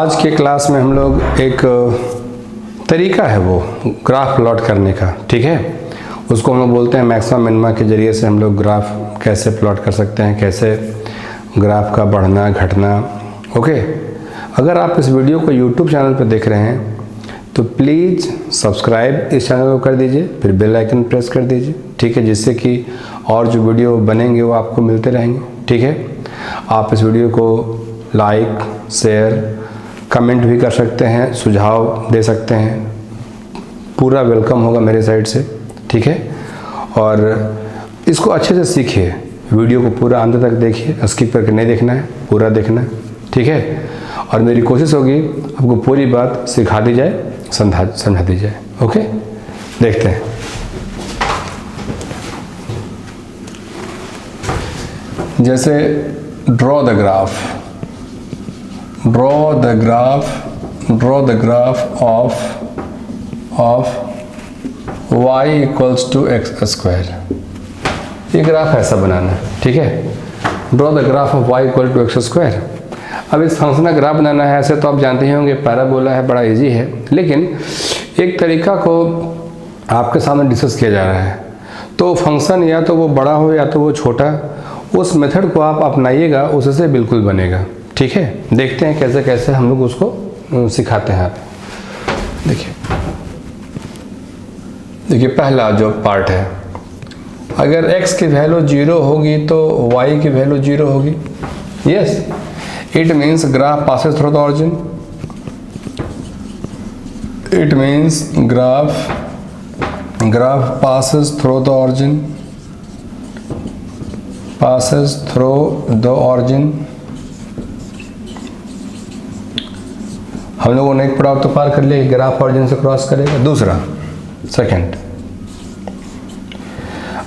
आज के क्लास में हम लोग एक तरीका है वो ग्राफ प्लॉट करने का, ठीक है। उसको हम लोग बोलते हैं मैक्सिमा मिनिमा के ज़रिए से हम लोग ग्राफ कैसे प्लॉट कर सकते हैं, कैसे ग्राफ का बढ़ना घटना। ओके, अगर आप इस वीडियो को यूट्यूब चैनल पर देख रहे हैं तो प्लीज़ सब्सक्राइब इस चैनल को कर दीजिए, फिर बेल आइकन प्रेस कर दीजिए, ठीक है, जिससे कि और जो वीडियो बनेंगे वो आपको मिलते रहेंगे, ठीक है। आप इस वीडियो को लाइक, शेयर, कमेंट भी कर सकते हैं, सुझाव दे सकते हैं, पूरा वेलकम होगा मेरे साइड से, ठीक है। और इसको अच्छे से सीखिए, वीडियो को पूरा अंत तक देखिए, स्किप करके नहीं देखना है, पूरा देखना है, ठीक है। और मेरी कोशिश होगी आपको पूरी बात सिखा दी जाए, समझा दी जाए। ओके, देखते हैं। जैसे draw the graph of y equals to x square. ये ग्राफ ऐसा बनाना है, ठीक है। Draw the graph of y equal to x square. अब इस फंक्शन का ग्राफ बनाना है, ऐसे तो आप जानते ही होंगे पैराबोला है, बड़ा इजी है, लेकिन एक तरीका को आपके सामने डिस्कस किया जा रहा है। तो फंक्शन या तो वो बड़ा हो या तो वो छोटा, उस मेथड को आप अपनाइएगा, उससे बिल्कुल बनेगा, ठीक है। देखते हैं कैसे कैसे हम लोग उसको सिखाते हैं। आप देखिए पहला जो पार्ट है, अगर x की वैल्यू 0 होगी तो y की वैल्यू 0 होगी। Yes, it means graph passes through the origin. It means graph passes through the origin, passes through the origin। हम लोगों ने एक पड़ाव तो पार कर लिया, ग्राफ ऑरिजिन से क्रॉस करेगा। दूसरा, सेकंड,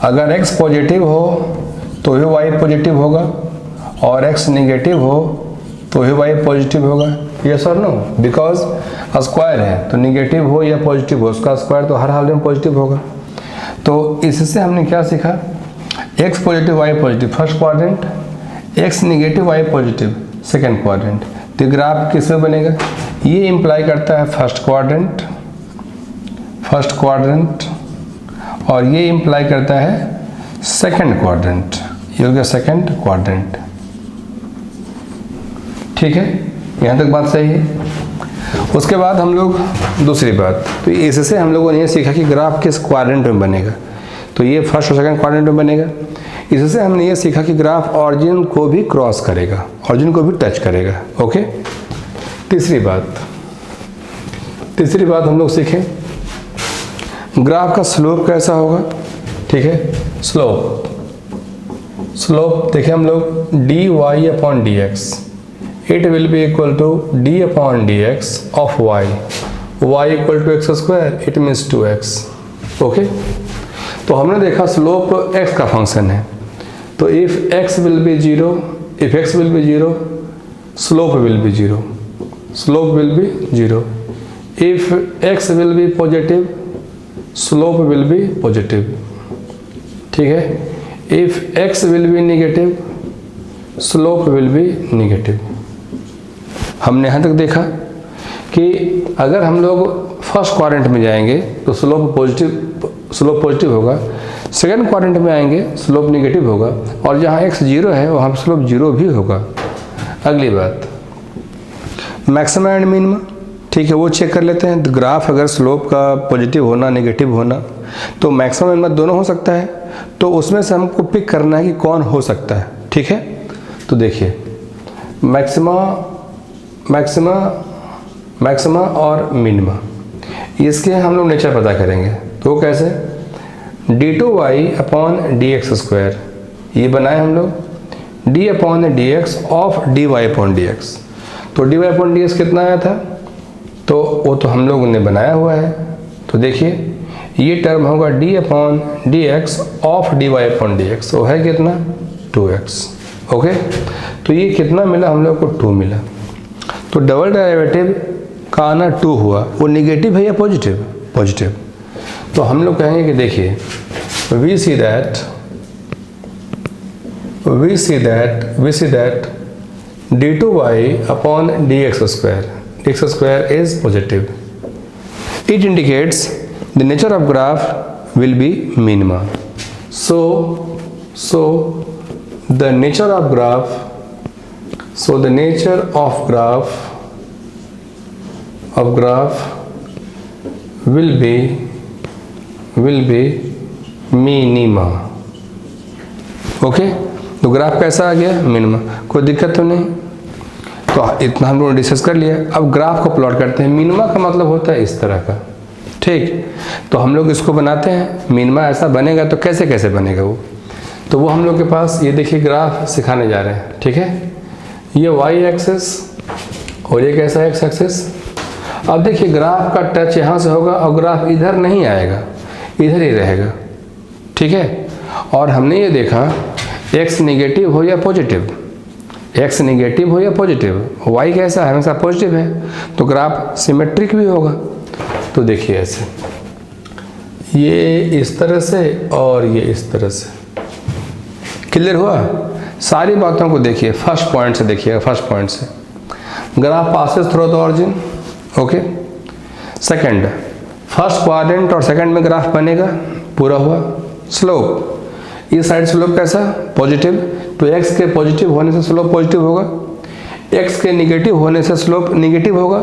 अगर x पॉजिटिव हो तो ही y पॉजिटिव होगा, और x नेगेटिव हो तो ही y पॉजिटिव होगा। यस और नो? बिकॉज स्क्वायर है, तो नेगेटिव हो या पॉजिटिव हो, उसका स्क्वायर तो हर हाल में पॉजिटिव होगा। तो इससे हमने क्या सीखा? x positive y positive first quadrant, x negative y positive second quadrant. तो ग्राफ किस में बनेगा? ये इंप्लाई करता है फर्स्ट क्वाड्रेंट, और ये इंप्लाई करता है सेकंड क्वाड्रेंट। ये हो गया सेकंड क्वाड्रेंट, ठीक है। यहाँ तक बात सही है। उसके बाद हम लोग दूसरी बात, तो इससे हम लोगों ने ये सीखा कि ग्राफ किस क्वाड्रेंट में बनेगा। तो ये फर्स्ट और सेकंड क्वाड्रेंट में बनेगा। इससे हमने ये सीखा कि ग्राफ ऑरिजिन को भी क्रॉस करेगा, ऑरिजिन को भी टच करेगा। ओके, तीसरी बात हम लोग सीखें, ग्राफ का स्लोप कैसा होगा, ठीक है। स्लोप देखिए हम लोग dy upon dx, it will be equal to d upon dx of y equal to x square, it means 2x। Okay, तो हमने देखा स्लोप x का फंक्शन है, तो if x will be 0, slope will be 0। If x will be positive, slope will be positive, ठीक है। If x will be negative, slope will be negative. हमने यहाँ तक देखा कि अगर हम लोग फर्स्ट क्वाड्रेंट में जाएंगे तो स्लोप पॉजिटिव होगा, सेकंड क्वाड्रेंट में आएंगे स्लोप नेगेटिव होगा, और जहाँ x 0 है वहाँ पर स्लोप 0 भी होगा। अगली बात, मैक्सिमा एंड मिनिमा, ठीक है, वो चेक कर लेते हैं। तो ग्राफ अगर स्लोप का पॉजिटिव होना नेगेटिव होना, तो मैक्सिमा मिनिमा दोनों हो सकता है, तो उसमें से हमको पिक करना है कि कौन हो सकता है, ठीक है। तो देखिए मैक्सिमा और मिनिमा, इसके हम लोग नेचर पता करेंगे। तो कैसे? d2y अपॉन dx स्क्वायर, ये बनाए हम लोग d upon dx of dy upon dx। तो dy अपॉन dx कितना आया था? तो वो तो हम लोगों ने बनाया हुआ है। तो देखिए ये टर्म होगा d upon dx of dy upon dx, वो है कितना? 2x। ओके, तो ये कितना मिला हम लोग को? 2 मिला। तो डबल डेरिवेटिव का आना 2 हुआ, वो नेगेटिव है या पॉजिटिव? पॉजिटिव। तो हम लोग कहेंगे कि देखिए we see that d2y upon dx square, x square is positive. It indicates the nature of graph will be minima. So the nature of graph will be minima. Okay, तो graph कैसा आ गया? Minima. कोई दिक्कत तो नहीं? तो इतना हम लोगों ने डिस्कस कर लिया। अब ग्राफ को प्लॉट करते हैं। मिनिमा का मतलब होता है इस तरह का, ठीक। तो हम लोग इसको बनाते हैं। मिनिमा ऐसा बनेगा तो कैसे कैसे बनेगा वो, तो वो हम लोग के पास ये देखिए ग्राफ सिखाने जा रहे हैं, ठीक है। ये वाई एक्सिस और ये कैसा है एक्स एक्सिस। अब देखिए ग्राफ का टच यहाँ से होगा और ग्राफ इधर नहीं आएगा, इधर ही रहेगा, ठीक है। और हमने ये देखा x निगेटिव हो या पॉजिटिव, x निगेटिव हो या पॉजिटिव, y कैसा है? हमेशा पॉजिटिव है, तो ग्राफ सिमेट्रिक भी होगा। तो देखिए ऐसे, ये इस तरह से और ये इस तरह से। क्लियर हुआ? सारी बातों को देखिए फर्स्ट पॉइंट से देखिएगा। फर्स्ट पॉइंट से graph passes through the origin, okay. Second, first quadrant और सेकंड में ग्राफ बनेगा, पूरा हुआ। स्लोप, इस साइड स्लोप कैसा? पॉजिटिव, तो x के पॉजिटिव होने से स्लोप पॉजिटिव होगा, x के निगेटिव होने से स्लोप निगेटिव होगा,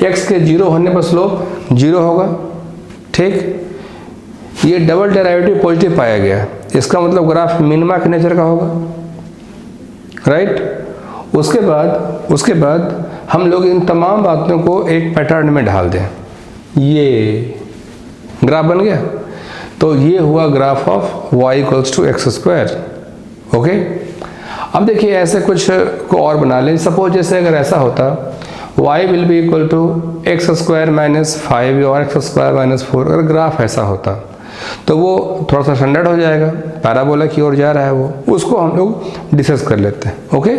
x के जीरो होने पर स्लोप जीरो होगा, ठीक। ये डबल डेरिवेटिव पॉजिटिव पाया गया, इसका मतलब ग्राफ मिनिमा के नेचर का होगा, राइट। उसके बाद हम लोग इन तमाम बातों को एक पैटर्न में ढाल दें। ये ग्राफ बन गया, तो ये हुआ graph of y equals to x square, okay. अब देखिए ऐसे कुछ को और बना लें। सपोज जैसे अगर ऐसा होता y will be equal to x square minus 5 और एक्स स्क्वायर माइनस 4, अगर ग्राफ ऐसा होता तो वो थोड़ा सा स्टैंडर्ड हो जाएगा, पैराबोला की ओर जा रहा है वो, उसको हम लोग डिस्कस कर लेते हैं, ओके।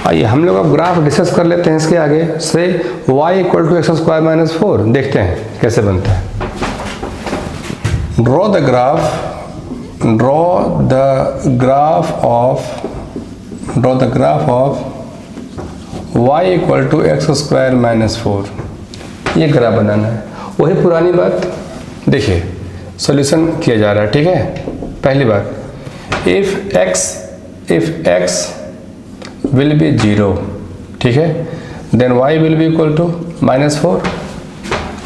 आइए हम लोग अब ग्राफ डिस्कस कर लेते हैं इसके आगे से। y equal to x square minus 4 देखते हैं कैसे बनता है। Draw the graph of y equal to x square minus 4। ये ग्राफ बनाना है। वही पुरानी बात, देखिए सॉल्यूशन किया जा रहा है, ठीक है। पहली बात, if x will be 0, ठीक है, then y will be equal to -4।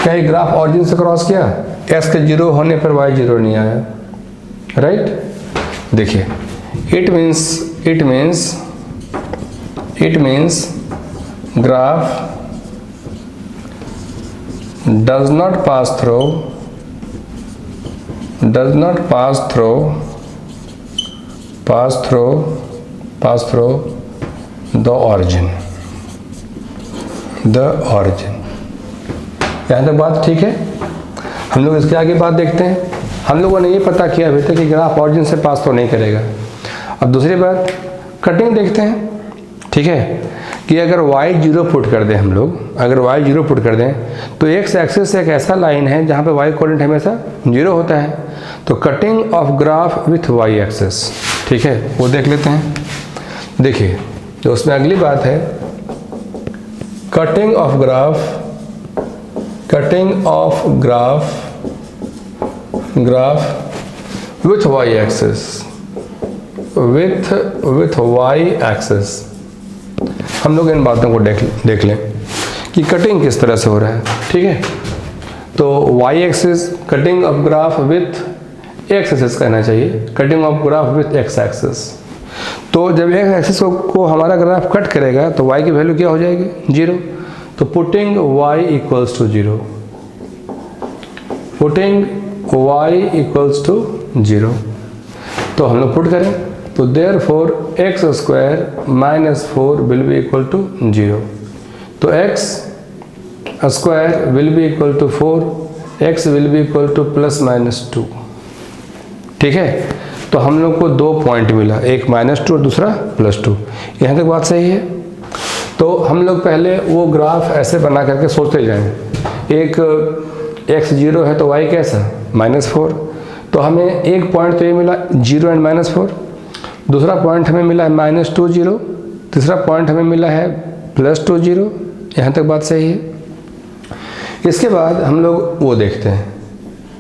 क्या ये ग्राफ ऑरिजिन से क्रॉस किया? x के जीरो होने पर y जीरो नहीं आया, राइट। देखिए it means graph does not pass through the origin। यहाँ तक बात ठीक है। हम लोग इसके आगे बात देखते हैं। हम लोगों ने ये पता किया अभी तक कि ग्राफ ऑरिजिन से पास तो नहीं करेगा। अब दूसरी बात, कटिंग देखते हैं, ठीक है, कि अगर y जीरो पुट कर दें हम लोग, अगर y जीरो पुट कर दें तो x एक्सिस एक ऐसा लाइन है जहाँ पे y कोऑर्डिनेट हमेशा जीरो होता है। तो cutting of graph with y axis, ठीक है, वो देख लेते हैं। देखिए तो उसमें अगली बात है cutting of graph with y axis, with y axis. हम लोग इन बातों को देख लें कि कटिंग किस तरह से हो रहा है, ठीक है। तो y axis cutting of graph with x axis कहना चाहिए, cutting of graph with x axis. तो जब x एक्सिस को हमारा ग्राफ कट करेगा तो y की वैल्यू क्या हो जाएगी? 0। तो putting y equals to 0, putting y equals to 0। तो हम लोग पुट करें तो therefore x square minus 4 will be equal to 0। तो x square will be equal to 4, x will be equal to +-2, ठीक है। तो हम लोग को दो पॉइंट मिला, एक -2 और दूसरा +2। यहाँ तक बात सही है। तो हम लोग पहले वो ग्राफ ऐसे बना करके सोचते जाएं। एक x 0 है तो y कैसा? -4। तो हमें एक पॉइंट तो ये मिला 0 एंड -4, दूसरा पॉइंट हमें मिला है -2 0, तीसरा पॉइंट हमें मिला है +2 0, यहाँ तक बात सही है। इसके बाद हम लोग वो देखते हैं,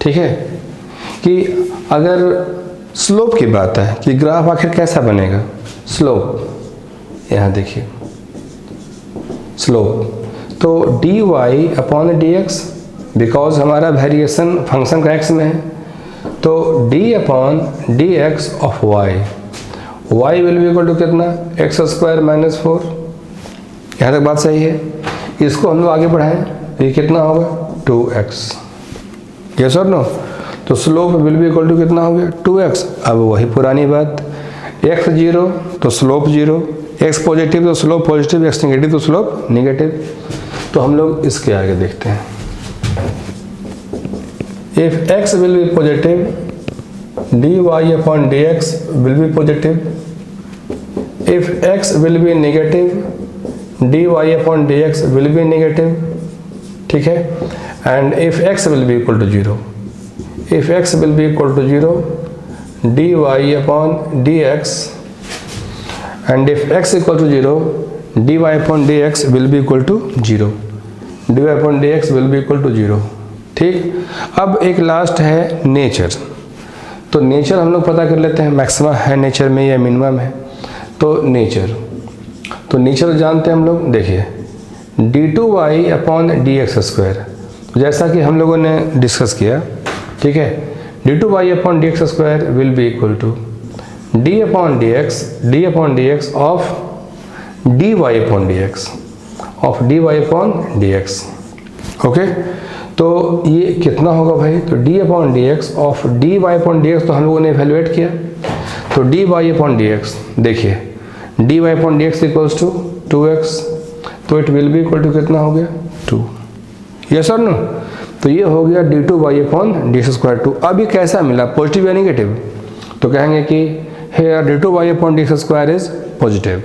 ठीक है, कि अगर स्लोप की बात है कि ग्राफ आखिर कैसा बनेगा। स्लोप, यहाँ देखिए स्लोप, तो dy अपॉन dx, बिकॉज हमारा वेरिएशन फंक्शन का x में है, तो d upon dx of y will be equal to कितना, x स्क्वायर माइनस 4। यहाँ तक बात सही है। इसको हम लोग आगे बढ़ाएं, ये कितना होगा 2x, यस और नो। तो slope will be equal to कितना हो गया 2x। अब वही पुरानी बात, x 0 तो स्लोप 0, x पॉजिटिव तो स्लोप पॉजिटिव, x नेगेटिव तो स्लोप नेगेटिव। तो हम लोग इसके आगे देखते हैं। If x will be positive, dy upon dx will be positive. If x will be negative, dy upon dx will be negative, ठीक है। And if x will be equal to 0, if x will be equal to 0, dy upon dx, and if x equal to 0, dy upon dx will be equal to 0, dy upon dx will be equal to 0, ठीक। अब एक last है nature. तो nature हम लोग पता कर लेते हैं, मैक्सिमा है नेचर में या मिनिमम है। तो नेचर जानते हैं हम लोग, देखिए d2y अपॉन dx स्क्वायर, जैसा कि हम लोगों ने डिस्कस किया, ठीक है। d2y upon dx square will be equal to d upon dx of dy upon dx, okay. तो ये कितना होगा भाई, तो d upon dx of dy upon dx तो हम लोगों ने इवेलुएट किया, तो dy अपॉन dx, देखिए dy upon dx equals to 2x, तो it will be equal to कितना हो गया 2, यस और नो। तो ये हो गया d2y अपॉन dx स्क्वायर 2। अब ये कैसा मिला, पॉजिटिव या नेगेटिव, तो कहेंगे कि here d2y upon dx square is positive.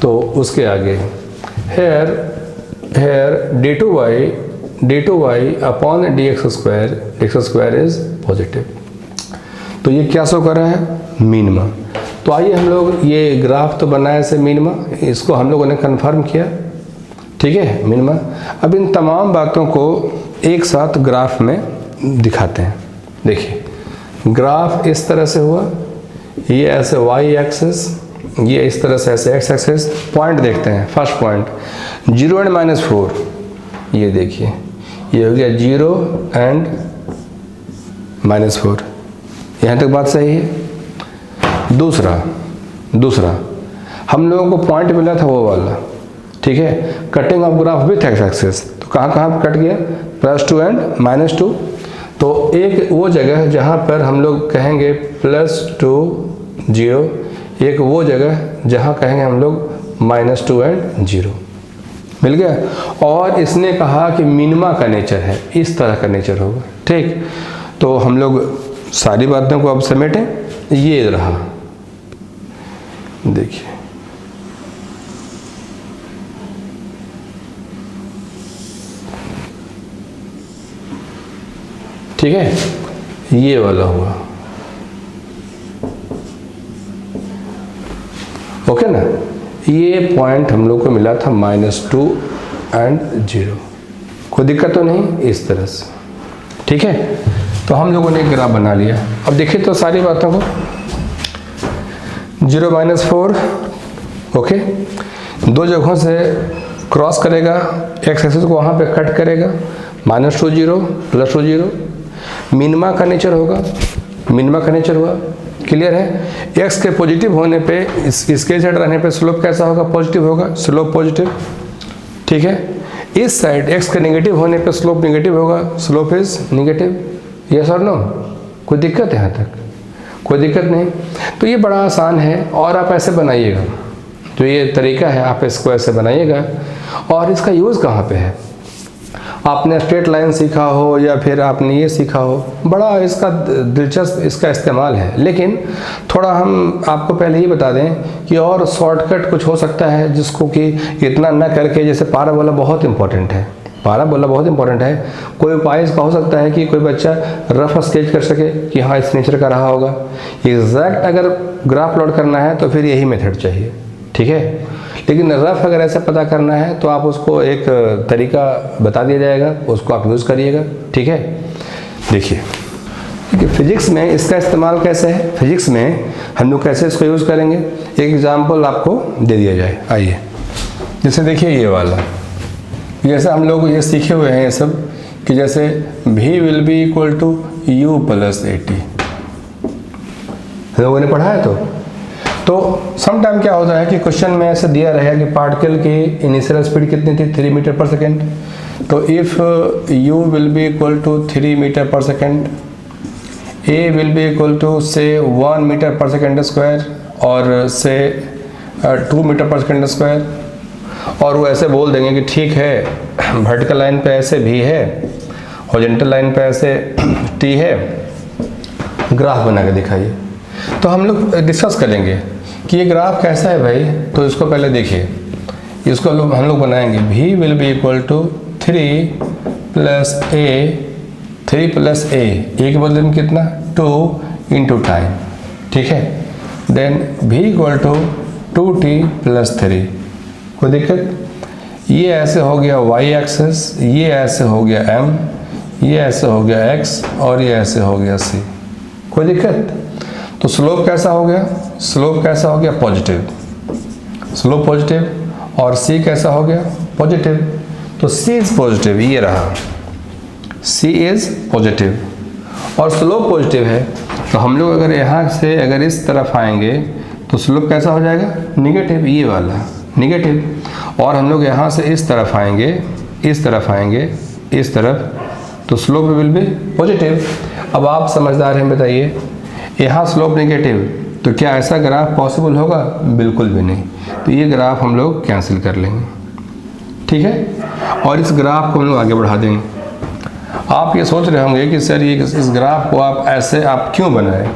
तो उसके आगे here d2y upon dx square is positive. तो ये क्या शो कर रहा है, मिनिमा। तो आइए हम लोग ये ग्राफ तो बनाए से मिनिमा, इसको हम लोगों ने कंफर्म किया, ठीक है, मिनिमा। अब इन तमाम बातों को एक साथ ग्राफ में दिखाते हैं। देखिए ग्राफ इस तरह से हुआ, ये ऐसे y एक्सिस, ये इस तरह से ऐसे x एक्सिस। पॉइंट देखते हैं, फर्स्ट पॉइंट 0 एंड -4, ये देखिए ये हो गया 0 एंड -4। यहाँ तक बात सही है। दूसरा हम लोगों को पॉइंट मिला था वो वाला, ठीक है, cutting of graph with x axis. तो कहाँ कट गया, +2 एंड -2। तो एक वो जगह जहाँ पर हम लोग कहेंगे +2 0, एक वो जगह जहाँ कहेंगे हम लोग -2 एंड 0, मिल गया। और इसने कहा कि मिनिमा का नेचर है, इस तरह का नेचर होगा, ठीक। तो हम लोग सारी बातों को अब समेटें, ये रहा, देखिए ठीक है, ये वाला हुआ, ओके ना। ये पॉइंट हम लोग को मिला था -2 एंड 0, कोई दिक्कत तो नहीं, इस तरह से, ठीक है। तो हम लोगों ने ग्राफ बना लिया। अब देखिए तो सारी बातों को, 0 -4, ओके, दो जगहों से क्रॉस करेगा, x एक्सिस को वहाँ पे कट करेगा, -2 0 +2 0। मिनिमा का नेचर होगा, मिनिमा का नेचर हुआ, क्लियर है। x के पॉजिटिव होने पे, इसके साइड रहने पे स्लोप कैसा होगा, पॉजिटिव होगा, स्लोप पॉजिटिव, ठीक है। इस साइड x के नेगेटिव होने पे स्लोप नेगेटिव होगा, स्लोप इज नेगेटिव, यस और नो। कोई दिक्कत है यहाँ तक, कोई दिक्कत नहीं। तो ये बड़ा आसान है, और आप ऐसे बनाइएगा, तो ये तरीका है, आप इसको ऐसे बनाइएगा। और इसका यूज़ कहाँ पे है, आपने स्ट्रेट लाइन सीखा हो या फिर आपने ये सीखा हो, बड़ा इसका दिलचस्प इसका इस्तेमाल है। लेकिन थोड़ा हम आपको पहले ही बता दें कि और शॉर्टकट कुछ हो सकता है, जिसको कि इतना न करके, जैसे पाराबोला बहुत इंपॉर्टेंट है, पाराबोला बहुत इंपॉर्टेंट है। कोई उपाय इसका हो सकता है कि कोई बच्चा रफ स्केच कर सके कि हाँ इस नेचर का रहा होगा। एग्जैक्ट अगर ग्राफ प्लॉट करना है तो फिर यही मेथड चाहिए, ठीक ठीक है। लेकिन रफ अगर ऐसे पता करना है तो आप उसको एक तरीका बता दिया जाएगा, उसको आप यूज़ करिएगा, ठीक है। देखिए फिजिक्स में इसका इस्तेमाल कैसे है, फिजिक्स में हम लोग कैसे इसको यूज़ करेंगे, एक एग्जांपल आपको दे दिया जाए। आइए, जैसे देखिए ये वाला, जैसे हम लोग ये सीखे हुए हैं ये सब कि जैसे v will be equal to u plus AT, लोगों ने पढ़ा है। तो सम टाइम क्या होता है कि क्वेश्चन में ऐसे दिया रहेगा कि पार्टिकल की इनिशियल स्पीड कितनी थी, 3 मीटर पर सेकेंड। तो if u will be equal to 3 metre per second, a will be equal to से 1 मीटर पर सेकेंड स्क्वायर और से 2 मीटर पर सेकेंड स्क्वायर, और वो ऐसे बोल देंगे कि ठीक है वर्टिकल लाइन पे ऐसे भी है, हॉरिजॉन्टल लाइन पे ऐसे t है, ग्राफ बना के दिखाइए। तो हम लोग डिस्कस करेंगे कि ये ग्राफ कैसा है भाई। तो इसको पहले देखिए, इसको हम लोग बनाएंगे v will be equal to 3 plus a के बदले में कितना 2 इंटू टाइम, ठीक है। Then v equal to 2t plus 3, कोई दिक्कत। ये ऐसे हो गया y एक्सेस, ये ऐसे हो गया m, ये ऐसे हो गया x और ये ऐसे हो गया c, कोई दिक्कत। तो स्लोप कैसा हो गया, स्लोप कैसा हो गया पॉजिटिव, स्लोप पॉजिटिव, और c कैसा हो गया पॉजिटिव। तो c इज पॉजिटिव, ये रहा c इज पॉजिटिव और स्लोप पॉजिटिव है। तो हम लोग अगर यहाँ से अगर इस तरफ आएंगे तो स्लोप कैसा हो जाएगा निगेटिव, ये वाला निगेटिव। और हम लोग यहाँ से इस तरफ आएंगे, इस तरफ आएंगे, इस तरफ, तो स्लोप विल बी पॉजिटिव। अब आप समझदार हैं, बताइए यहाँ स्लोप नेगेटिव, तो क्या ऐसा ग्राफ पॉसिबल होगा, बिल्कुल भी नहीं। तो ये ग्राफ हम लोग कैंसिल कर लेंगे, ठीक है। और इस ग्राफ को हम लोग आगे बढ़ा देंगे। आप ये सोच रहे होंगे कि सर ये इस ग्राफ को आप ऐसे आप क्यों बनाए,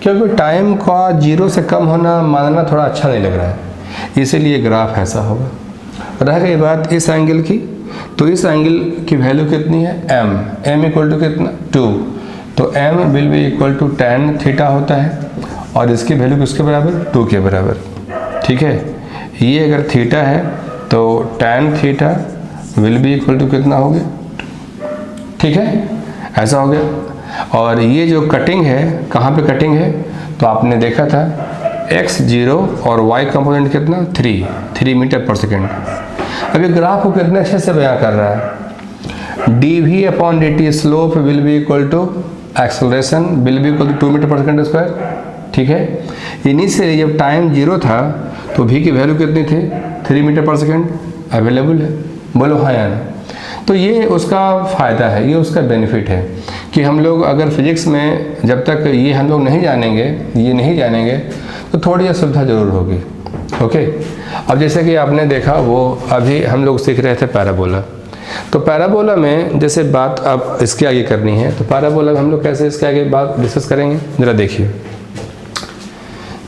क्योंकि टाइम का 0 से कम होना मानना थोड़ा अच्छा नहीं लग रहा है, इसीलिए ग्राफ ऐसा होगा। रह गई बात इस एंगल की, तो इस एंगल की वैल्यू कितनी है m इक्वल टू कितना 2, तो m will be equal to tan theta होता है, और इसकी वैल्यू किसके बराबर 2 के बराबर, ठीक है। ये अगर थीटा है तो tan theta will be equal to कितना हो गया, ठीक है, ऐसा हो गया। और ये जो कटिंग है, कहाँ पे कटिंग है, तो आपने देखा था x0 और y कंपोनेंट कितना 3 मीटर पर सेकेंड। अब ये ग्राफ को कितने अच्छे से बयां कर रहा है, dv अपॉन dt slope will be equal to acceleration will be equal to 2 meter per second square, ठीक है। इनिशियली जब टाइम 0 था तो v की वैल्यू कितनी थी 3 मीटर पर सेकेंड, अवेलेबल है, बोलो हाँ या ना। तो ये उसका फ़ायदा है, ये उसका बेनिफिट है कि हम लोग अगर फिजिक्स में जब तक ये हम लोग नहीं जानेंगे तो थोड़ी असुविधा ज़रूर होगी, ओके। अब जैसे कि आपने देखा वो अभी हम लोग सीख रहे थे पैराबोला, तो पैराबोला में जैसे बात अब इसके आगे करनी है, तो पैराबोला में हम लोग कैसे इसके आगे बात डिस्कस करेंगे, ज़रा देखिए।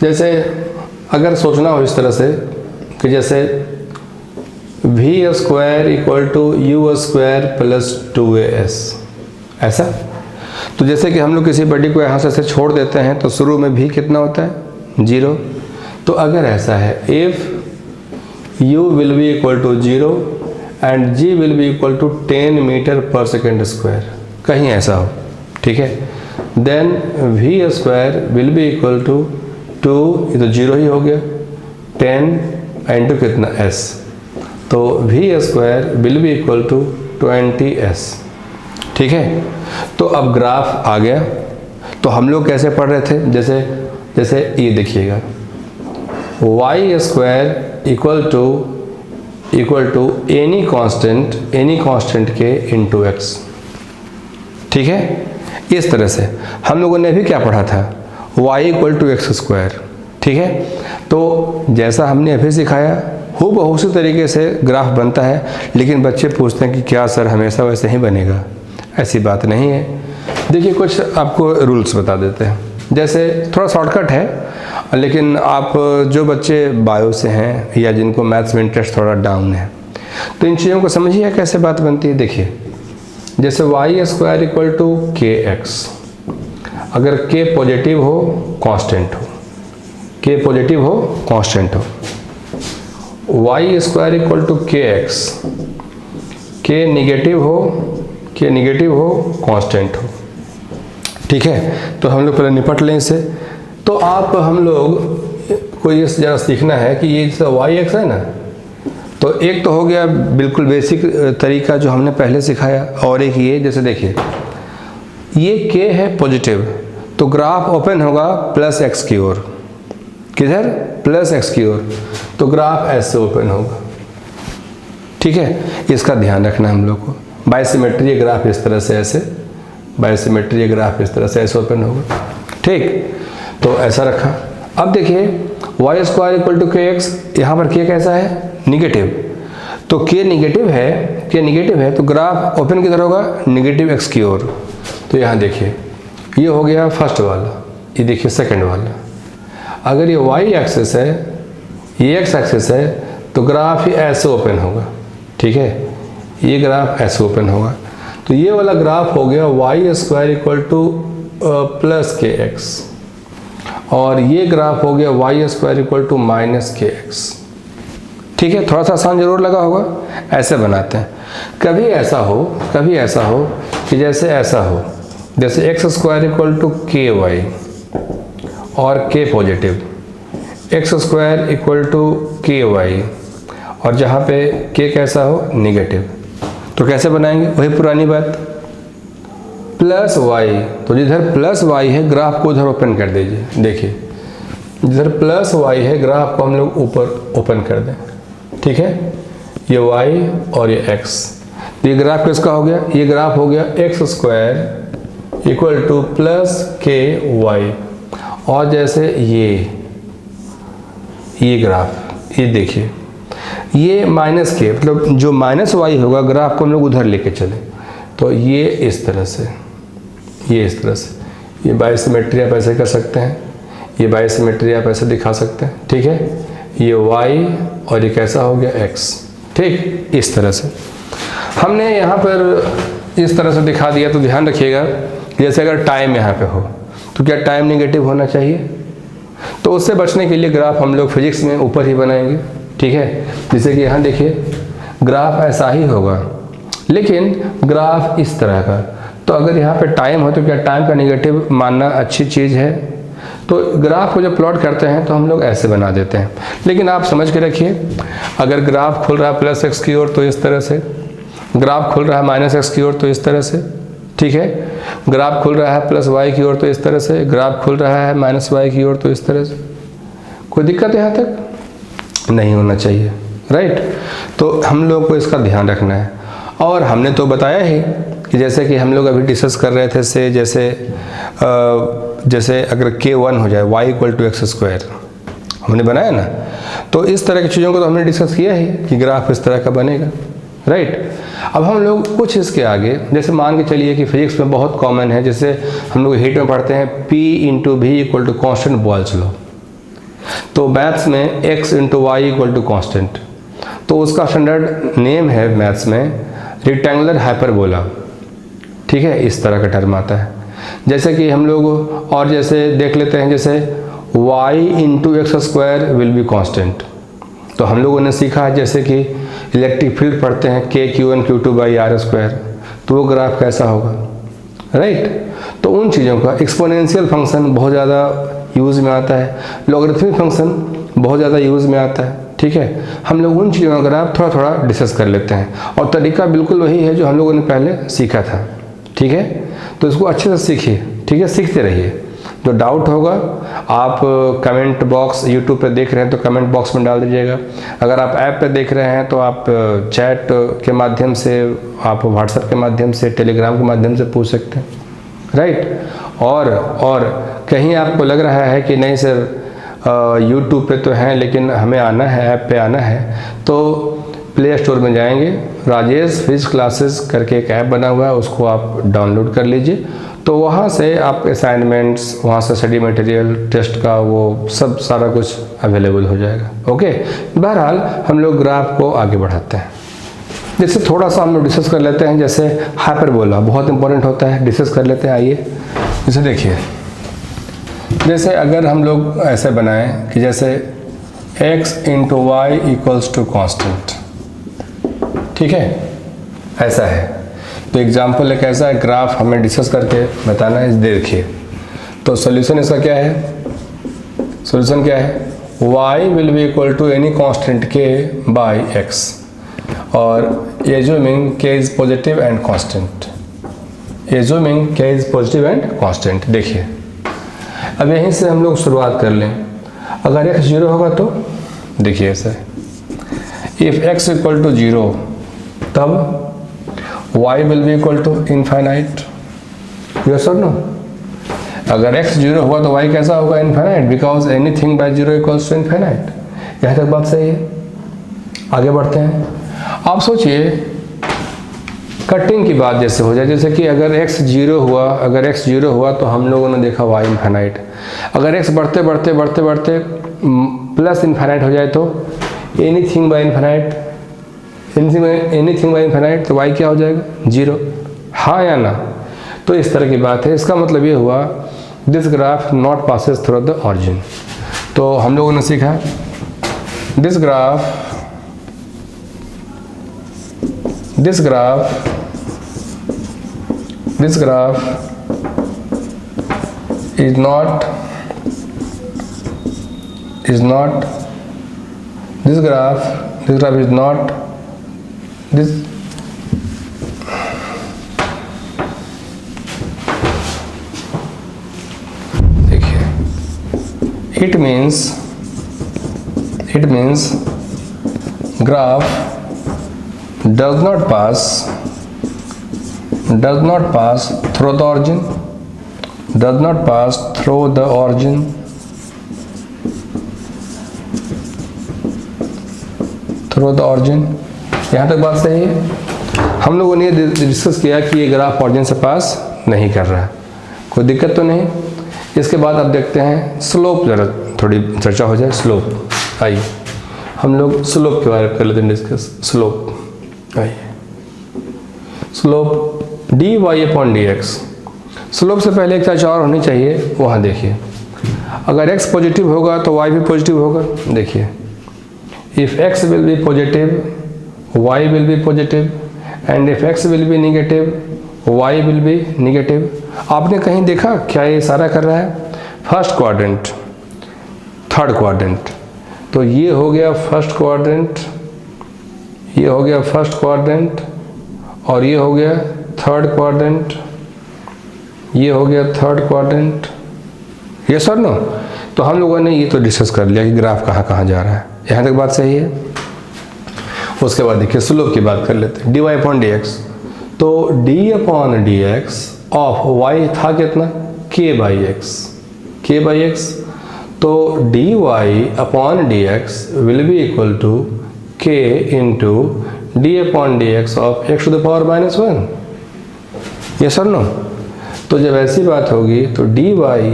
जैसे अगर सोचना हो इस तरह से कि जैसे v square equal to u square plus 2as, ऐसा। तो जैसे कि हम लोग किसी बॉडी को यहाँ से ऐसे छोड़ देते हैं तो शुरू में v कितना होता है 0। तो अगर ऐसा है if u will be equal to 0 and g will be equal to 10 meter per second square, कहीं ऐसा हो, ठीक है, then v square will be equal to 2, ये तो 0 ही हो गया, 10 इंटू कितना s, तो v square will be equal to 20s, ठीक है। तो अब ग्राफ आ गया, तो हम लोग कैसे पढ़ रहे थे, जैसे ये देखिएगा y square equal to any constant k into x, ठीक है। इस तरह से हम लोगों ने भी क्या पढ़ा था, y equal to x square, ठीक है। तो जैसा हमने अभी सिखाया हूबहू उसी तरीके से ग्राफ बनता है, लेकिन बच्चे पूछते हैं कि क्या सर हमेशा वैसे ही बनेगा, ऐसी बात नहीं है। देखिए कुछ आपको रूल्स बता देते हैं, जैसे थोड़ा शॉर्टकट है, लेकिन आप जो बच्चे बायो से हैं या जिनको मैथ्स में इंटरेस्ट थोड़ा डाउन है तो इन चीज़ों को समझिए कैसे बात बनती है। देखिए जैसे y square equal to kx, अगर k पॉजिटिव हो कांस्टेंट हो, k पॉजिटिव हो कांस्टेंट हो, y square equal to k x, k negative हो कांस्टेंट हो, ठीक है। तो हम लोग पहले निपट लें इससे। तो हम लोग को ये ज़रा सीखना है कि ये जैसे वाई एक्स है ना, तो एक तो हो गया बिल्कुल बेसिक तरीका जो हमने पहले सिखाया, और एक ये जैसे देखिए ये के है पॉजिटिव, तो ग्राफ ओपन होगा प्लस एक्स की ओर, किधर प्लस एक्स की ओर, तो ग्राफ ऐसे ओपन होगा, ठीक है। इसका ध्यान रखना हम लोग को। बाइसिमेट्री ग्राफ इस तरह से ऐसे, बाइसिमेट्री ग्राफ इस तरह से ऐसे ओपन होगा, ठीक। तो ऐसा रखा। अब देखिए Y square equal to k x, यहाँ पर के कैसा है निगेटिव, तो के निगेटिव है तो ग्राफ ओपन किधर होगा निगेटिव एक्स की ओर। तो यहाँ देखिए ये हो गया फर्स्ट वाला, ये देखिए सेकंड वाला। अगर ये वाई एक्सिस है, ये एक्स एक्सिस है, तो ग्राफ ही ऐसे ओपन होगा, ठीक है। ये ग्राफ ऐसे ओपन होगा, तो ये वाला ग्राफ हो गया y square equal to plus k x, और ये ग्राफ हो गया y square equal to minus k x, ठीक है। थोड़ा सा आसान जरूर लगा होगा। ऐसे बनाते हैं। कभी ऐसा हो कि जैसे ऐसा हो, जैसे x square equal to k y और k positive, x square equal to k y, और जहाँ पे के कैसा हो निगेटिव, तो कैसे बनाएंगे वही पुरानी बात, प्लस वाई, तो जिधर प्लस वाई है ग्राफ को उधर ओपन कर दीजिए। देखिए जिधर प्लस वाई है ग्राफ को हम लोग ऊपर ओपन कर दें, ठीक है। ये y और ये x, ये ग्राफ किसका हो गया, ये ग्राफ हो गया x square equal to plus के वाई, और जैसे ये ग्राफ, ये देखिए ये माइनस के, मतलब जो माइनस वाई होगा ग्राफ को हम लोग उधर लेके चले, तो ये इस तरह से, ये इस तरह से, ये बाइसिमेट्री आप ऐसे कर सकते हैं, ये बाइसिमेट्री आप ऐसे दिखा सकते हैं, ठीक है। ये y और ये कैसा हो गया x, ठीक। इस तरह से हमने यहाँ पर इस तरह से दिखा दिया। तो ध्यान रखिएगा जैसे अगर टाइम यहाँ पे हो तो क्या टाइम निगेटिव होना चाहिए, तो उससे बचने के लिए ग्राफ हम लोग फिजिक्स में ऊपर ही बनाएंगे, ठीक है। जैसे कि यहाँ देखिए ग्राफ ऐसा ही होगा, लेकिन ग्राफ इस तरह का, तो अगर यहाँ पे टाइम हो तो क्या टाइम का निगेटिव मानना अच्छी चीज़ है, तो ग्राफ को जब प्लॉट करते हैं तो हम लोग ऐसे बना देते हैं। लेकिन आप समझ के रखिए, अगर ग्राफ खुल रहा है प्लस एक्स की ओर तो इस तरह से, ग्राफ खुल रहा है माइनस एक्स की ओर तो इस तरह से, ठीक है। ग्राफ खुल रहा है प्लस वाई की ओर तो इस तरह से, ग्राफ खुल रहा है माइनस वाई की ओर तो इस तरह से। कोई दिक्कत यहाँ तक नहीं होना चाहिए, राइट। तो हम लोग को इसका ध्यान रखना है। और हमने तो बताया ही कि जैसे कि हम लोग अभी डिस्कस कर रहे थे से, जैसे अगर k1 हो जाए y equal to x square, हमने बनाया ना, तो इस तरह की चीज़ों को तो हमने डिस्कस किया ही कि ग्राफ इस तरह का बनेगा, राइट। अब हम लोग कुछ इसके आगे, जैसे मान के चलिए कि फिजिक्स में बहुत कॉमन है, जैसे हम लोग हीट में पढ़ते हैं P into V equal to constant Boyle's law, तो मैथ्स में x into y equal to constant, तो उसका स्टैंडर्ड नेम है मैथ्स में रेक्टेंगुलर हाइपरबोला, ठीक है। इस तरह का टर्म आता है। जैसे कि हम लोग और जैसे देख लेते हैं, जैसे y into x square will B constant, तो हम लोगों ने सीखा है जैसे कि इलेक्ट्रिक फील्ड पढ़ते हैं k/q1 q2 by r square, तो वो ग्राफ कैसा होगा, राइट। तो उन चीज़ों का एक्सपोनेंशियल फंक्शन बहुत ज़्यादा यूज़ में आता है, लॉगरिथमिक फंक्शन बहुत ज़्यादा यूज़ में आता है, ठीक है। हम लोग उन चीज़ों का ग्राफ थोड़ा थोड़ा डिस्कस कर लेते हैं, और तरीका बिल्कुल वही है जो हम लोगों ने पहले सीखा था, ठीक है। तो इसको अच्छे से सीखिए, ठीक है, सीखते रहिए। जो डाउट होगा आप कमेंट बॉक्स, यूट्यूब पे देख रहे हैं तो कमेंट बॉक्स में डाल दीजिएगा। अगर आप ऐप पे देख रहे हैं तो आप चैट के माध्यम से, आप व्हाट्सएप के माध्यम से, टेलीग्राम के माध्यम से पूछ सकते हैं, राइट। और कहीं आपको लग रहा है कि नहीं सर यूट्यूब पे तो हैं लेकिन हमें आना है, ऐप पे आना है, तो प्ले स्टोर में जाएंगे, राजेश फिजिक्स क्लासेस करके एक ऐप बना हुआ है, उसको आप डाउनलोड कर लीजिए। तो वहाँ से आप असाइनमेंट्स, वहाँ से स्टडी मटेरियल, टेस्ट का वो सब सारा कुछ अवेलेबल हो जाएगा, ओके। बहरहाल हम लोग ग्राफ को आगे बढ़ाते हैं। जैसे थोड़ा सा हम लोग डिस्कस कर लेते हैं, जैसे हाइपरबोला बहुत इंपॉर्टेंट होता है, डिस्कस कर लेते हैं। आइए जैसे देखिए, जैसे अगर हम लोग ऐसे बनाएं कि जैसे x into y equals to constant. ठीक है, ऐसा है। तो एग्जाम्पल एक ऐसा है, ग्राफ हमें डिस्कस करके बताना है। देखिए, तो सोल्यूशन इसका क्या है, सोल्यूशन क्या है, y will be equal to any constant k by x और assuming k is positive and constant, assuming k is positive and constant. देखिए, अब यहीं से हम लोग शुरुआत कर लें। अगर x 0 होगा तो देखिए ऐसा है, इफ x इक्वल टू 0 तब y will be equal to infinite, yes और नो। अगर x 0 हुआ तो y कैसा होगा, infinite, because anything by 0 equals to infinite. यहाँ तक बात सही है। आगे बढ़ते हैं। आप सोचिए कटिंग की बात जैसे हो जाए, जैसे कि अगर x 0 हुआ, अगर x 0 हुआ तो हम लोगों ने देखा y इनफाइनाइट। अगर x बढ़ते बढ़ते बढ़ते बढ़ते प्लस इनफाइनाइट हो जाए तो anything by infinite, anything by infinite, तो y क्या हो जाएगा, 0। हाँ या ना। तो इस तरह की बात है। इसका मतलब ये हुआ this graph not passes through the origin. तो हम लोगों ने सीखा this graph is not this graph is not this देखिए, it means graph does not pass through the origin, does not pass through the origin, यहाँ तक बात सही है। हम लोगों ने डिस्कस किया कि ये ग्राफ ऑरिजिन से पास नहीं कर रहा है, कोई दिक्कत तो नहीं। इसके बाद अब देखते हैं स्लोप, ज़रा थोड़ी चर्चा हो जाए। स्लोप, आइए हम लोग स्लोप के बारे में कर लेते हैं डिस्कस। स्लोप, आइए slope dy upon dx। Slope से पहले एक चर्चा और होनी चाहिए, वहाँ देखिए। अगर x पॉजिटिव होगा तो y भी पॉजिटिव होगा। देखिए, if x will be positive y will be positive, and if x will B negative y will B negative. आपने कहीं देखा क्या ये इशारा कर रहा है, फर्स्ट क्वाड्रेंट, थर्ड क्वाड्रेंट। तो ये हो गया फर्स्ट क्वाड्रेंट, ये हो गया फर्स्ट क्वाड्रेंट, और ये हो गया थर्ड क्वाड्रेंट, ये हो गया थर्ड क्वाड्रेंट। ये सर नो। तो हम लोगों ने ये तो डिस्कस कर लिया कि ग्राफ कहाँ कहाँ जा रहा है, यहाँ तक बात सही है। उसके बाद देखिए स्लोप की बात कर लेते हैं, dy अपॉन dx। तो d upon dx of y था कितना, k बाई x। तो dy upon dx will be equal to k into d upon dx of x to the power -1। ये सर नो। तो जब ऐसी बात होगी तो dy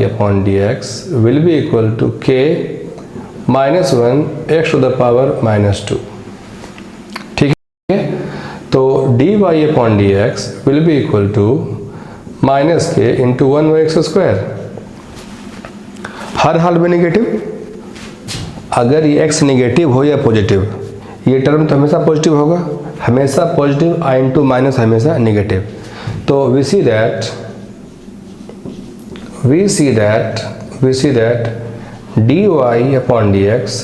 upon dx will be equal to k -1 x to the power -2। ठीक है, तो dy upon dx will be equal to -k into 1/x²। हर हाल में निगेटिव, अगर ये x निगेटिव हो या पॉजिटिव, ये टर्म तो हमेशा पॉजिटिव होगा, हमेशा पॉजिटिव, i इंटू माइनस हमेशा निगेटिव। तो we see that dy upon dx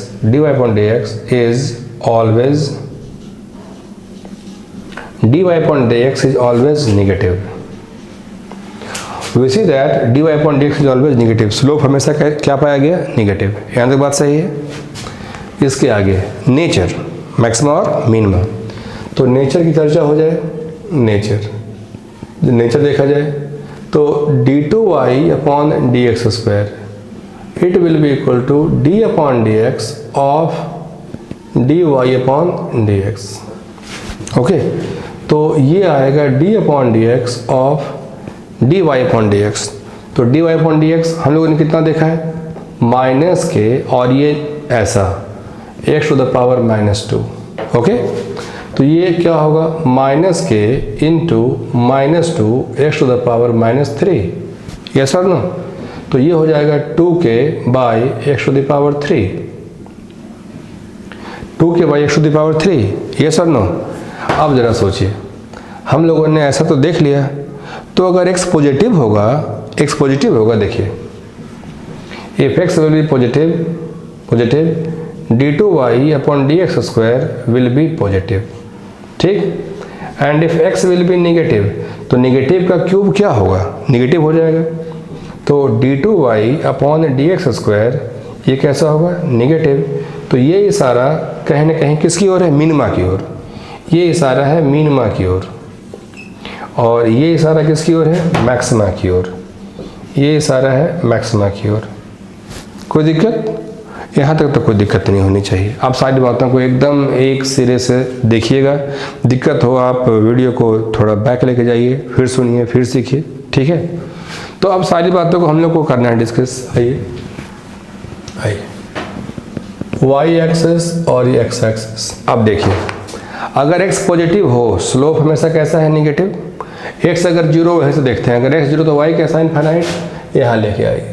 is always negative। we see that dy upon dx is always negative। Slope हमेशा क्या पाया गया, नेगेटिव। यहाँ तक बात सही है। इसके आगे नेचर, मैक्सिमा और मिनिमा। तो नेचर की चर्चा हो जाए, नेचर देखा जाए तो d2y upon dx², it will be equal to d upon dx of dy upon dx। Okay, तो ये आएगा d upon dx of dy upon dx। तो dy अपॉन dx हम लोगों ने कितना देखा है, -k, और ये ऐसा x to the power -2। Okay, तो ये क्या होगा, -k into -2 x to the power -3। Yes और नो। तो ये हो जाएगा 2k by x to the power 3। 2 k by x to the power 3, yes और नो। अब ज़रा सोचिए, हम लोगों ने ऐसा तो देख लिया, तो अगर x पॉजिटिव होगा, देखिए if x will be positive d2y upon dx square will be positive, ठीक। And if x will be negative, तो नेगेटिव का क्यूब क्या होगा, नेगेटिव हो जाएगा। तो d2y अपॉन dx स्क्वायर ये कैसा होगा, नेगेटिव। तो ये इशारा कहीं ना कहीं किसकी ओर है, मिनिमा की ओर। ये इशारा है मिनिमा की ओर, और ये इशारा किसकी ओर है, मैक्सिमा की ओर। ये इशारा है मैक्सिमा की ओर। कोई दिक्कत? यहाँ तक तो कोई दिक्कत नहीं होनी चाहिए। आप सारी बातों को एकदम एक सिरे से देखिएगा। दिक्कत हो आप वीडियो को थोड़ा बैक लेके जाइए, फिर सुनिए, फिर सीखिए, ठीक है। तो अब सारी बातों को हम लोग को करना है डिस्कस। आइए वाई एक्सेस और ये एक्स एक्सेस। अब देखिए, अगर एक्स पॉजिटिव हो, स्लोप हमेशा कैसा है, नेगेटिव। एक्स अगर जीरो है तो देखते हैं, अगर एक्स जीरो तो वाई कैसा, इनफाइनाइट। यहाँ लेके आइए,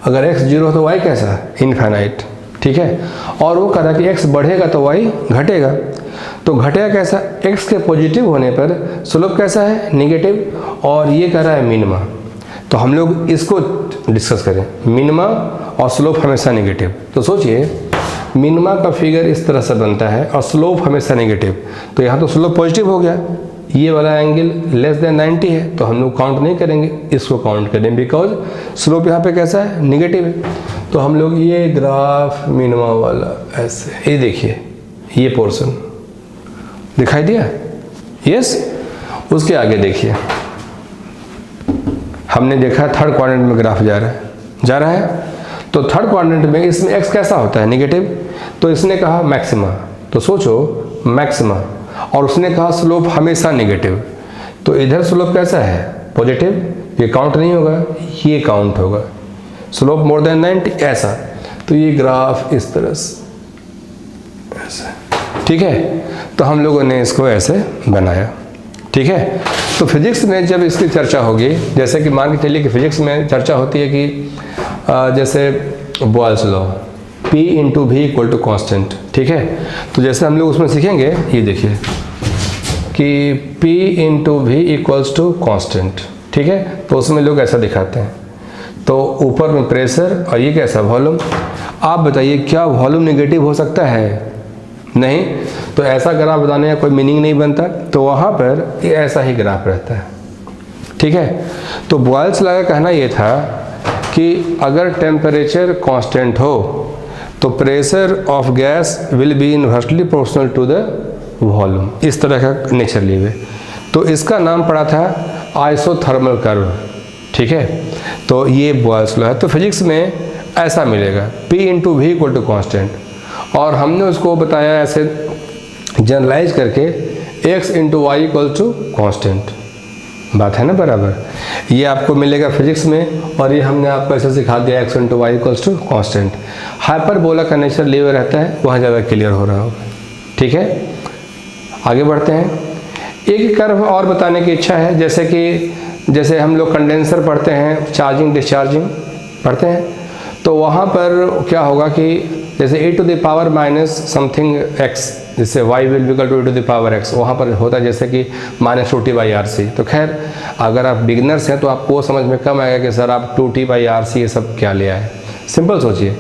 अगर x 0 हो तो y कैसा, इनफाइनाइट, ठीक है। और वो कह रहा है कि x बढ़ेगा तो y घटेगा। तो घटेगा कैसा, x के पॉजिटिव होने पर स्लोप कैसा है, नेगेटिव, और ये कह रहा है मिनिमा। तो हम लोग इसको डिस्कस करें, मिनिमा और स्लोप हमेशा नेगेटिव। तो सोचिए, मिनिमा का फिगर इस तरह से बनता है और स्लोप हमेशा नेगेटिव। तो यहाँ तो स्लोप पॉजिटिव हो गया, ये वाला एंगल लेस देन 90 है, तो हम लोग काउंट नहीं करेंगे, इसको काउंट करें, बिकॉज स्लोप यहाँ पे कैसा है, नेगेटिव है। तो हम लोग ये ग्राफ मिनिमा वाला ऐसे, ये देखिए, ये पोर्शन दिखाई दिया, यस। उसके आगे देखिए, हमने देखा थर्ड क्वाड्रेंट में ग्राफ जा रहा है। तो थर्ड क्वाड्रेंट में इसमें एक्स कैसा होता है, नेगेटिव। तो इसने कहा मैक्सिमा, तो सोचो मैक्सिमा, और उसने कहा स्लोप हमेशा नेगेटिव। तो इधर स्लोप कैसा है, पॉजिटिव, ये काउंट नहीं होगा, ये काउंट होगा, स्लोप मोर देन 90 ऐसा। तो ये ग्राफ इस तरह से ऐसा, ठीक है। तो हम लोगों ने इसको ऐसे बनाया, ठीक है। तो फिजिक्स में जब इसकी चर्चा होगी, जैसे कि मान के चलिए कि फिजिक्स में चर्चा होती है कि जैसे Boyle's law, P into V equal to constant, ठीक है। तो जैसे हम लोग उसमें सीखेंगे, ये देखिए कि P इंटू भी इक्वल्स टू कॉन्स्टेंट, ठीक है। तो उसमें लोग ऐसा दिखाते हैं, तो ऊपर में प्रेशर और ये कैसा, वॉल्यूम। आप बताइए क्या वॉल्यूम नेगेटिव हो सकता है, नहीं। तो ऐसा ग्राफ बताने का कोई मीनिंग नहीं बनता। तो वहाँ पर ये ऐसा ही ग्राफ रहता है, ठीक है। तो बॉयल्स लॉ का कहना ये था कि अगर टेम्परेचर कांस्टेंट हो तो pressure of gas will be inversely proportional to the volume, इस तरह का नेचर ली हुई। तो इसका नाम पड़ा था आइसोथर्मल कर्व, ठीक है। तो ये बॉयल्स लॉ है। तो फिजिक्स में ऐसा मिलेगा, P into V equal to constant, और हमने उसको बताया ऐसे जनरलाइज करके x into y equal to constant. बात है ना बराबर। ये आपको मिलेगा फिजिक्स में, और ये हमने आपको ऐसे सिखा दिया x into y equals to constant. Hyperbola का नेचर लिए हुए रहता है, वहाँ ज़्यादा क्लियर हो रहा होगा, ठीक है। आगे बढ़ते हैं। एक कर्व और बताने की इच्छा है, जैसे हम लोग कंडेंसर पढ़ते हैं, चार्जिंग डिस्चार्जिंग पढ़ते हैं, तो वहाँ पर क्या होगा कि जैसे e to the power minus something x, जिससे y will be equal to e to the power x, वहाँ पर होता है जैसे कि माइनस 2t/RC। तो खैर अगर आप बिगनर्स हैं तो आपको समझ में कम आएगा कि सर आप 2t/RC ये सब क्या ले आए। सिंपल सोचिए,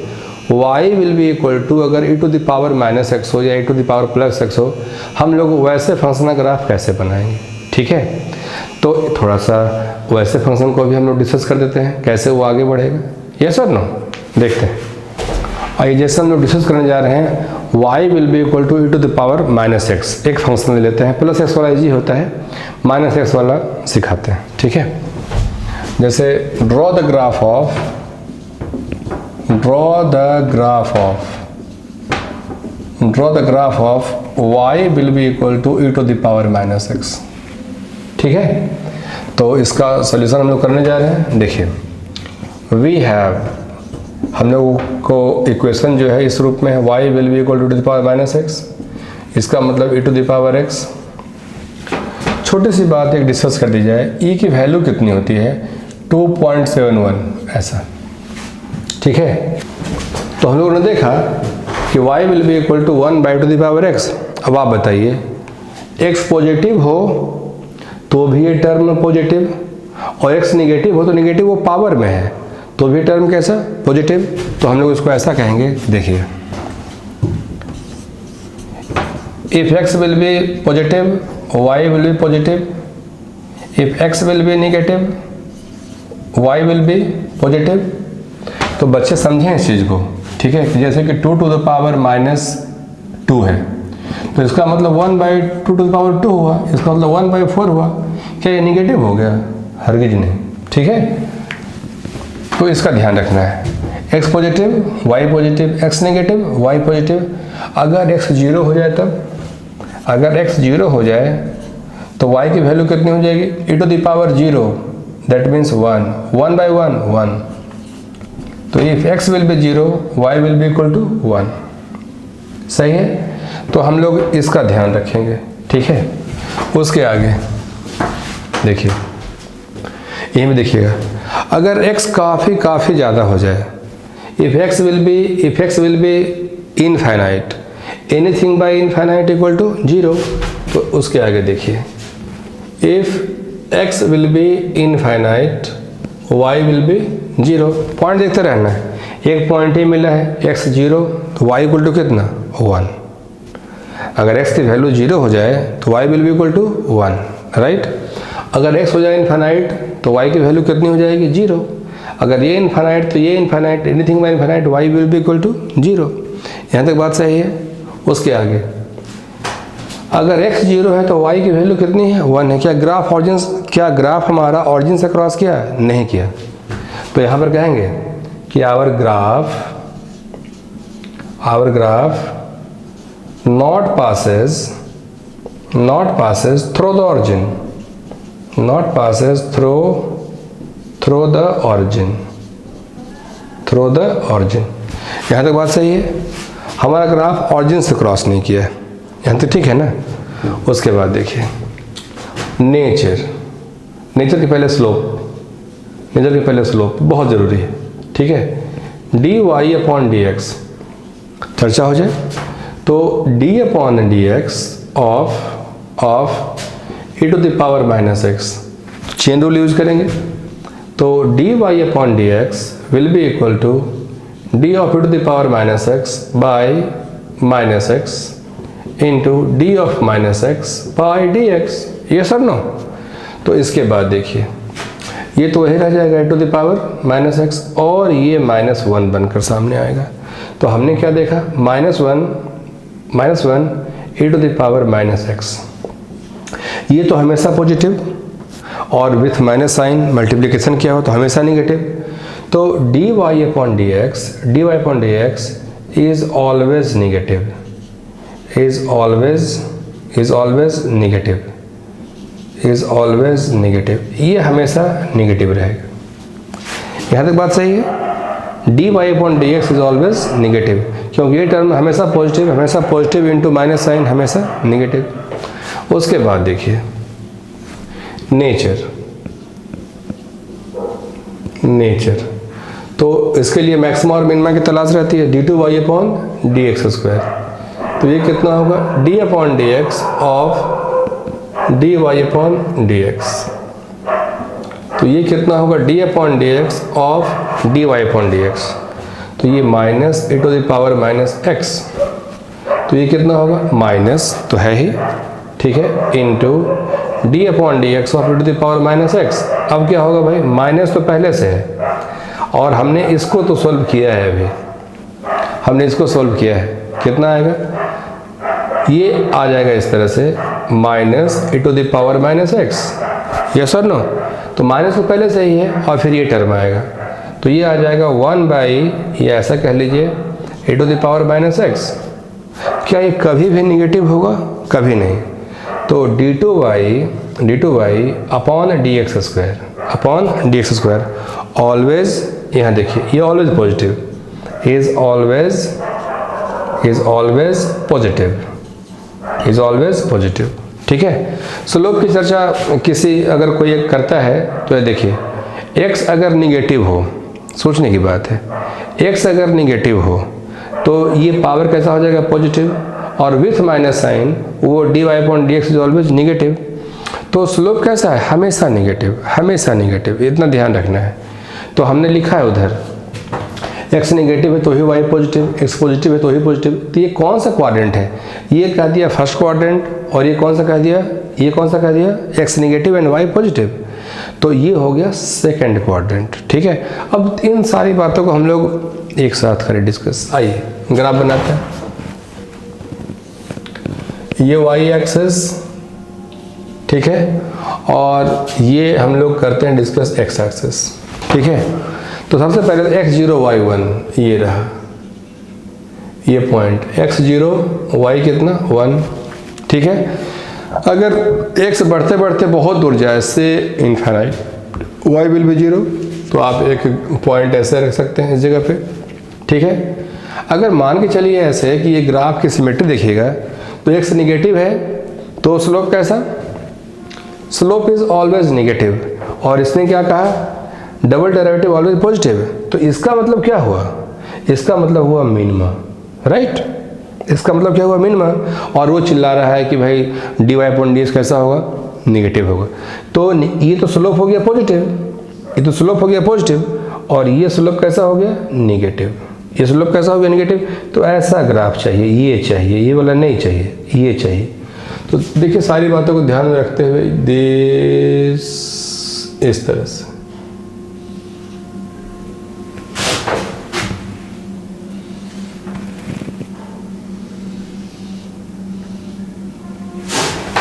y will be equal to, अगर e to the power minus x हो या e to the power plus x हो, हम लोग वैसे फंक्शन का ग्राफ कैसे बनाएंगे, ठीक है। तो थोड़ा सा वैसे फंक्शन को भी हम लोग डिस्कस कर देते हैं, कैसे वो आगे बढ़ेगा, यस और नो, देखते हैं। और जैसे हम लोग डिस्कस करने जा रहे हैं, y will be equal to e to the power minus x, एक फंक्शन ले लेते हैं, प्लस x वाला इजी होता है, माइनस x वाला सिखाते हैं, ठीक है। जैसे draw the graph of y will be equal to e to the power minus x, ठीक है। तो इसका सोल्यूशन हम लोग करने जा रहे हैं। देखिए, वी हैव, हम लोग को इक्वेशन जो है इस रूप में है, y will be equal to the power minus x, इसका मतलब e to the power x। छोटी सी बात एक डिस्कस कर दी जाए, e की वैल्यू कितनी होती है, 2.71 ऐसा, ठीक है। तो हम लोगों ने देखा कि कि y will be equal to 1/x। अब आप बताइए, x पॉजिटिव हो तो भी ये टर्म पॉजिटिव, और x निगेटिव हो तो निगेटिव, वो पावर में है तो भी टर्म कैसा पॉजिटिव। तो हम लोग इसको ऐसा कहेंगे, देखिए, if x will be positive y will be positive, if x will be negative y will be positive. तो बच्चे समझें इस चीज़ को, ठीक है, कि जैसे कि 2 टू द पावर -2 है, तो इसका मतलब 1/2 टू द पावर 2 हुआ, इसका मतलब 1/4 हुआ। क्या ये निगेटिव हो गया? हरगिज नहीं, ठीक है। तो इसका ध्यान रखना है, x positive y positive, x negative y positive. अगर x 0 हो जाए तब, अगर x 0 हो जाए तो y की वैल्यू कितनी हो जाएगी? e to the power 0, that means 1, 1/1 1। तो if x will be 0 y will be equal to 1। सही है, तो हम लोग इसका ध्यान रखेंगे, ठीक है। उसके आगे देखिए, ये में देखिएगा, अगर x काफ़ी ज़्यादा हो जाए, if x will be infinite, anything by infinite equal to 0। तो उसके आगे देखिए, if x will be infinite y will be 0। Point देखते रहना है, एक पॉइंट ही मिला है, x 0 तो y इक्वल टू कितना? 1। अगर x की वैल्यू 0 हो जाए तो y will be equal to 1, right. अगर x हो जाए इनफाइनाइट तो y की वैल्यू कितनी हो जाएगी? 0। अगर ये इनफाइनाइट तो ये infinite, anything by infinite y will be equal to 0। यहाँ तक बात सही है। उसके आगे, अगर x 0 है तो y की वैल्यू कितनी है? 1 है। क्या ग्राफ हमारा ऑरिजिन से क्रॉस किया? नहीं किया। तो यहाँ पर कहेंगे कि our graph not passes through the origin, not passes through the origin। यहाँ तक बात सही है, हमारा ग्राफ ऑरिजिन से क्रॉस नहीं किया है, यहाँ तक ठीक है ना। उसके बाद देखिए, नेचर के पहले स्लोप बहुत ज़रूरी है, ठीक है। dy/dx चर्चा हो जाए तो d/dx of e to the power -x, chain rule use करेंगे। तो dy/dx will be equal to d of e to the power -x by -x into d of -x by dx। ये सब no. तो इसके बाद देखिए, ये तो वही रह जाएगा e to the power -x, और ये -1 बनकर सामने आएगा। तो हमने क्या देखा? -1 e to the power -x, ये तो हमेशा पॉजिटिव, और विथ माइनस साइन मल्टीप्लिकेशन किया हो तो हमेशा निगेटिव। तो dy/dx is always negative, is always negative, ये हमेशा नेगेटिव रहेगा। यहाँ तक बात सही है। dy/dx इज ऑलवेज नेगेटिव, क्योंकि ये टर्म हमेशा पॉजिटिव इंटू माइनस साइन हमेशा नेगेटिव। उसके बाद देखिए, नेचर, तो इसके लिए मैक्सिमा और मिनिमा की तलाश रहती है, d2y/dx²। तो ये कितना होगा? d/dx of dy/dx। तो ये कितना होगा? d/dx of dy/dx। तो ये -e to the power -x, तो ये कितना होगा? माइनस तो है ही, ठीक है, into d/dx of e to the power -x। अब क्या होगा भाई? माइनस तो पहले से है, और हमने इसको तो सोल्व किया है, अभी हमने इसको सोल्व किया है। कितना आएगा? ये आ जाएगा इस तरह से, -e to the power -x। Yes और नो? तो माइनस तो पहले से ही है, और फिर ये टर्म आएगा, तो ये आ जाएगा 1/, ये ऐसा कह लीजिए, e to the power -x। क्या ये कभी भी निगेटिव होगा? कभी नहीं। तो d2y अपॉन dx² ऑलवेज, यहाँ देखिए, ये always positive, is always positive, ठीक है। स्लोप की चर्चा अगर कोई एक करता है तो ये देखिए, x अगर निगेटिव हो, सोचने की बात है, x अगर निगेटिव हो तो ये पावर कैसा हो जाएगा पॉजिटिव, और विथ माइनस साइन वो dy/dx इज ऑलवेज निगेटिव। तो स्लोप कैसा है, हमेशा निगेटिव, हमेशा निगेटिव, इतना ध्यान रखना है। तो हमने लिखा है उधर x निगेटिव है तो ही y पॉजिटिव, x पॉजिटिव है तो ही पॉजिटिव। तो ये कौन सा क्वाड्रेंट है, ये कह दिया फर्स्ट क्वाड्रेंट, और ये कौन सा कह दिया, ये कौन सा कह दिया, x negative and y positive. तो ये हो गया सेकंड क्वाड्रेंट, ठीक है। अब इन सारी बातों को हम लोग एक साथ करें डिस्कस। आइए ग्राफ बनाते हैं। ये y एक्सिस, ठीक है, और ये हम लोग करते हैं डिस्कस x एक्सिस, ठीक है। तो सबसे पहले x0 y1 ये रहा, ये पॉइंट x0 y कितना 1, ठीक है। अगर x बढ़ते बढ़ते बहुत दूर जाए से इनफाइनाइट, y विल बी 0, तो आप एक पॉइंट ऐसे रख सकते हैं इस जगह पे, ठीक है। अगर मान के चलिए ऐसे कि ये ग्राफ की सिमेट्री देखिएगा, तो x निगेटिव है तो स्लोप कैसा, स्लोप इज ऑलवेज निगेटिव, और इसने क्या कहा, डबल डेरिवेटिव ऑलवेज पॉजिटिव। तो इसका मतलब क्या हुआ, इसका मतलब हुआ मिनिमा, राइट, इसका मतलब क्या हुआ मिनिमा। और वो चिल्ला रहा है कि भाई dy/dx कैसा होगा, निगेटिव होगा। तो ये तो स्लोप हो गया पॉजिटिव, ये तो स्लोप हो गया पॉजिटिव, और ये स्लोप कैसा हो गया निगेटिव, ये स्लोप कैसा हो गया निगेटिव। तो ऐसा ग्राफ चाहिए, ये चाहिए, ये वाला नहीं चाहिए, ये चाहिए। तो देखिए सारी बातों को ध्यान में रखते हुए इस तरह से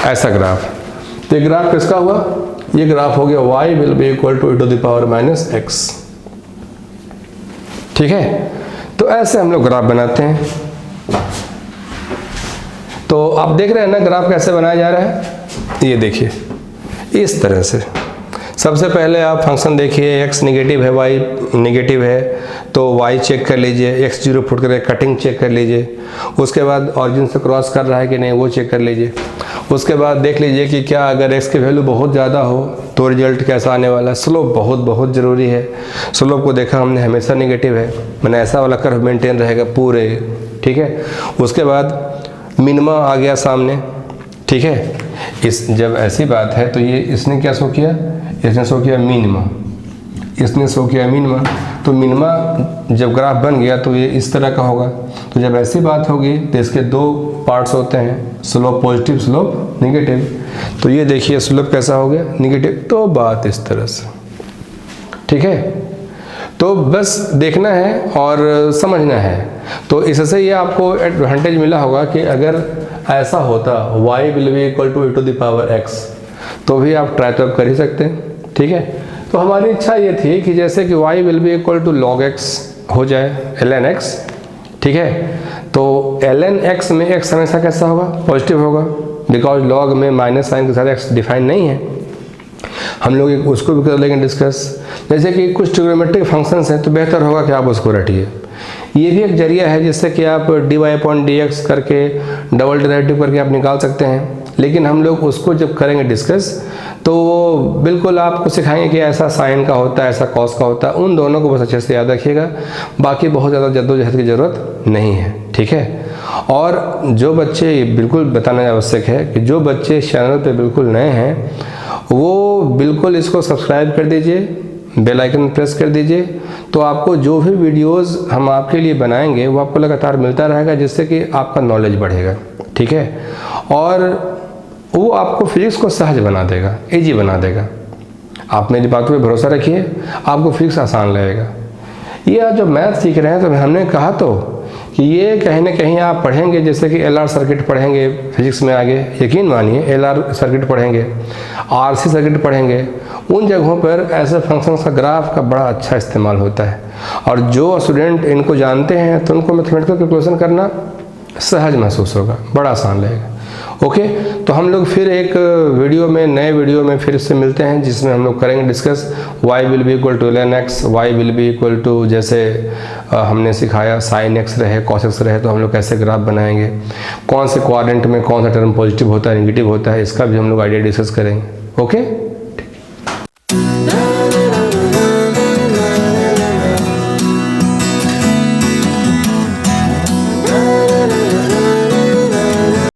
ऐसा ग्राफ। तो ये ग्राफ किसका हुआ, ये ग्राफ हो गया y will be equal to e⁻⁻x, ठीक है। तो ऐसे हम लोग ग्राफ बनाते हैं। तो आप देख रहे हैं ना ग्राफ कैसे बनाया जा रहा है, ये देखिए इस तरह से। सबसे पहले आप फंक्शन देखिए, x निगेटिव है, y निगेटिव है, तो y चेक कर लीजिए, x0 फुट कर कटिंग चेक कर लीजिए। उसके बाद ऑरिजिन से क्रॉस कर रहा है कि नहीं वो चेक कर लीजिए। उसके बाद देख लीजिए कि क्या अगर x की वैल्यू बहुत ज़्यादा हो तो रिजल्ट कैसा आने वाला है। स्लोप बहुत बहुत ज़रूरी है। स्लोप को देखा हमने, हमेशा निगेटिव है, मैंने ऐसा वाला कर्व मेंटेन रहेगा पूरे, ठीक है। उसके बाद मिनिमा आ गया सामने, ठीक है। इस जब ऐसी बात है तो ये इसने क्या शो किया, इसने शो किया मिनिमा, इसने शो किया मिनिमा। तो मिनिमा जब ग्राफ बन गया तो ये इस तरह का होगा। तो जब ऐसी बात होगी तो इसके दो पार्ट्स होते हैं, स्लोप पॉजिटिव, स्लोप निगेटिव। तो ये देखिए स्लोप कैसा हो गया निगेटिव। तो बात इस तरह से, ठीक है। तो बस देखना है और समझना है। तो इससे ये आपको एडवांटेज मिला होगा कि अगर ऐसा होता y will be equal to e⁻x, तो भी आप ट्राई तो कर ही सकते हैं, ठीक है। तो हमारी इच्छा ये थी कि जैसे कि y will be equal to log x हो जाए ln x, ठीक है। तो ln x में x हमेशा कैसा होगा, पॉजिटिव होगा, बिकॉज log में माइनस साइन के साथ x डिफाइन नहीं है। हम लोग उसको भी कर लेंगे डिस्कस। जैसे कि कुछ ट्रिग्नोमेट्रिक फंक्शंस हैं तो बेहतर होगा कि आप उसको रटिए। ये भी एक जरिया है जिससे कि आप dy/dx करके डबल डेरिवेटिव करके आप निकाल सकते हैं। लेकिन हम लोग उसको जब करेंगे डिस्कस तो वो बिल्कुल आपको सिखाएंगे कि ऐसा साइन का होता है, ऐसा कॉस का होता है। उन दोनों को बस अच्छे से याद रखिएगा, बाकी बहुत ज़्यादा जद्दोजहद की ज़रूरत नहीं है, ठीक है। और जो बच्चे, बिल्कुल बताना आवश्यक है कि जो बच्चे चैनल पे बिल्कुल नए हैं वो बिल्कुल इसको सब्सक्राइब कर दीजिए, बेल आइकन प्रेस कर दीजिए। तो आपको जो भी वीडियोस हम आपके लिए बनाएंगे वो आपको लगातार मिलता रहेगा, जिससे कि आपका नॉलेज बढ़ेगा, ठीक है। और वो आपको फिजिक्स को सहज बना देगा, इजी बना देगा। आप मेरी बातों पे भरोसा रखिए, आपको फिजिक्स आसान लगेगा। ये आप जब मैथ सीख रहे हैं तो हमने कहा तो कि ये कहीं ना कहीं आप पढ़ेंगे, जैसे कि LR सर्किट पढ़ेंगे फिजिक्स में आगे, यकीन मानिए LR सर्किट पढ़ेंगे, RC सर्किट पढ़ेंगे, उन जगहों पर ऐसे फंक्शंस का ग्राफ का बड़ा अच्छा इस्तेमाल होता है। और जो स्टूडेंट इनको जानते हैं तो उनको मैथमेटिकल कैलकुलेशन करना सहज महसूस होगा, बड़ा आसान लगेगा। ओके, तो हम लोग फिर एक वीडियो में, नए वीडियो में फिर से मिलते हैं, जिसमें हम लोग करेंगे discuss y will be equal to ln x, y will be equal to, जैसे हमने सिखाया sin x रहे, cos x रहे, तो हम लोग कैसे ग्राफ बनाएंगे, कौन से क्वाड्रेंट में कौन सा टर्म पॉजिटिव होता है, नेगेटिव होता है, इसका भी हम लोग आइडिया डिस्कस करेंगे। ओके।